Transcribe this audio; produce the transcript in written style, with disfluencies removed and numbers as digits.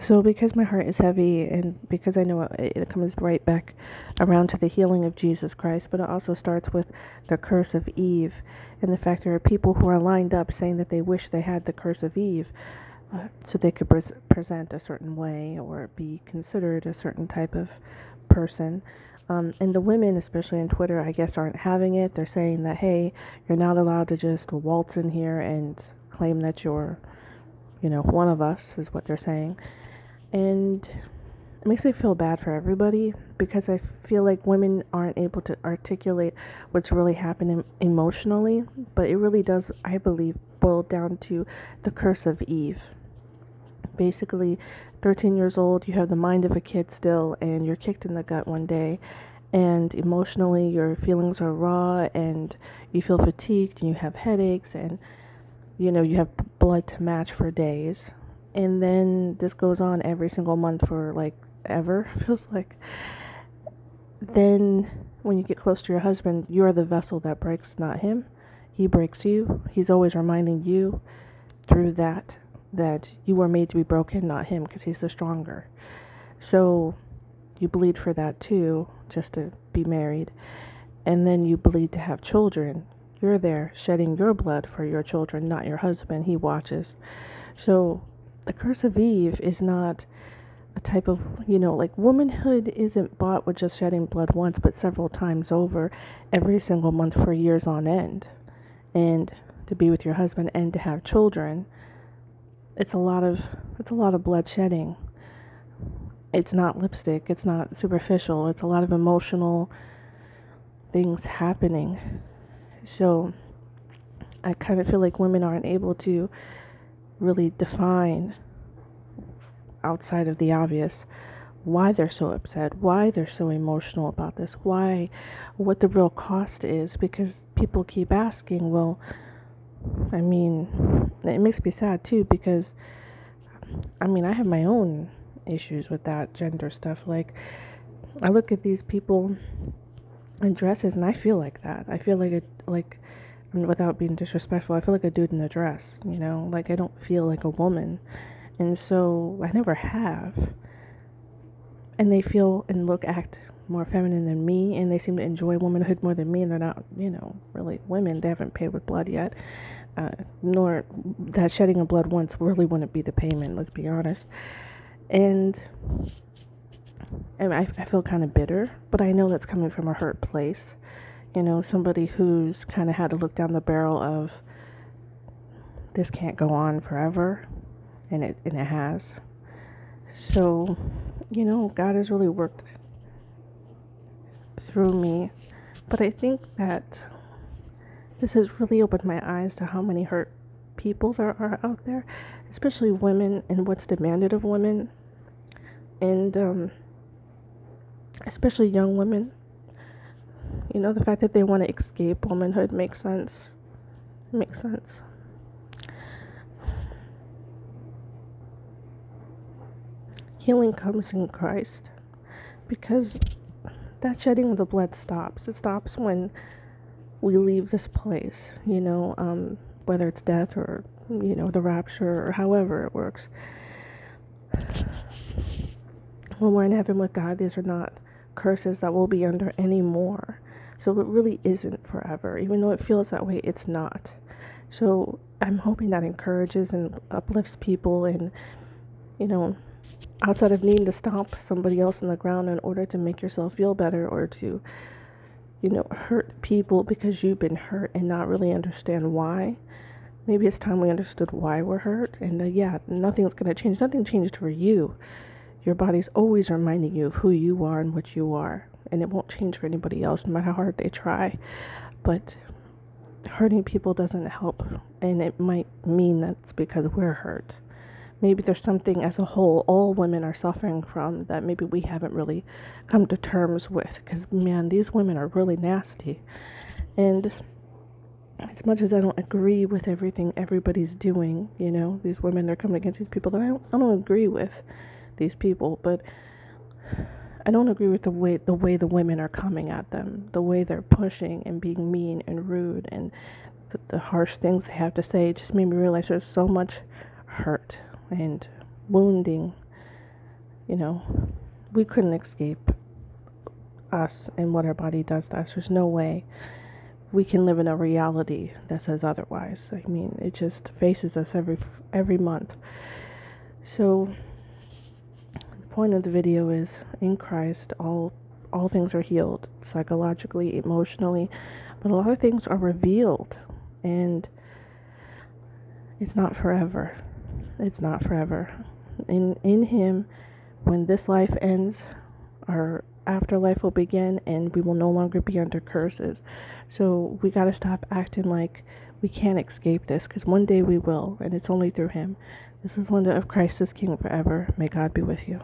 So, because my heart is heavy, and because I know it comes right back around to the healing of Jesus Christ, but it also starts with the curse of Eve, and the fact there are people who are lined up saying that they wish they had the curse of Eve, so they could present a certain way or be considered a certain type of person. And the women, especially on Twitter, I guess aren't having it. They're saying that, hey, you're not allowed to just waltz in here and claim that you're, one of us, is what they're saying. And it makes me feel bad for everybody because I feel like women aren't able to articulate what's really happening emotionally, but it really does, I believe, boil down to the curse of Eve. Basically, 13 years old, you have the mind of a kid still, and you're kicked in the gut one day, and emotionally your feelings are raw, and you feel fatigued, and you have headaches, and you have blood to match for days. And then this goes on every single month for like ever, feels like. Then when you get close to your husband, you are the vessel that breaks, not him. He breaks you. He's always reminding you through that you were made to be broken, not him, because he's the stronger. So you bleed for that too, just to be married. And then you bleed to have children. You're there shedding your blood for your children, not your husband. He watches. So the curse of Eve is not a type of, like womanhood isn't bought with just shedding blood once, but several times over, every single month for years on end. And to be with your husband and to have children, it's a lot of blood shedding. It's not lipstick, it's not superficial, it's a lot of emotional things happening. So I kind of feel like women aren't able to really define, outside of the obvious, why they're so upset, why they're so emotional about this, what the real cost is, because people keep asking. Well, I mean, it makes me sad too, because I have my own issues with that gender stuff. Like, I look at these people in dresses and I feel like that. I feel without being disrespectful, I feel like a dude in a dress, like I don't feel like a woman. And so I never have. And they feel and act more feminine than me, and they seem to enjoy womanhood more than me, and they're not, really women. They haven't paid with blood yet. Nor that shedding of blood once really wouldn't be the payment, let's be honest. And I feel kind of bitter, but I know that's coming from a hurt place. Somebody who's kind of had to look down the barrel of, this can't go on forever, and it has. So, God has really worked through me, but I think that this has really opened my eyes to how many hurt people there are out there, especially women, and what's demanded of women, and especially young women. The fact that they want to escape womanhood makes sense. Healing comes in Christ, because that shedding of the blood stops. It stops when we leave this place, whether it's death or, the rapture, or however it works. When we're in heaven with God, these are not curses that we'll be under anymore. So it really isn't forever. Even though it feels that way, it's not. So I'm hoping that encourages and uplifts people, and, outside of needing to stomp somebody else in the ground in order to make yourself feel better, or to, hurt people because you've been hurt and not really understand why. Maybe it's time we understood why we're hurt, and nothing's going to change. Nothing changed for you. Your body's always reminding you of who you are and what you are, and it won't change for anybody else, no matter how hard they try. But hurting people doesn't help, and it might mean that's because we're hurt. Maybe there's something as a whole all women are suffering from that maybe we haven't really come to terms with, because, man, these women are really nasty. And as much as I don't agree with everything everybody's doing, these women, they're coming against these people that I don't agree with these people, but I don't agree with the way the women are coming at them, the way they're pushing and being mean and rude, and the harsh things they have to say. It just made me realize there's so much hurt and wounding You know, we couldn't escape us and what our body does to us. There's no way we can live in a reality that says otherwise. I mean, it just faces us every month. So the point of the video is, in Christ, all things are healed, psychologically, emotionally, but a lot of things are revealed, and it's not forever. It's not forever. In Him, when this life ends, our afterlife will begin, and we will no longer be under curses. So we got to stop acting like we can't escape this, because one day we will, and it's only through Him. This is Linda of Christ is King forever. May God be with you.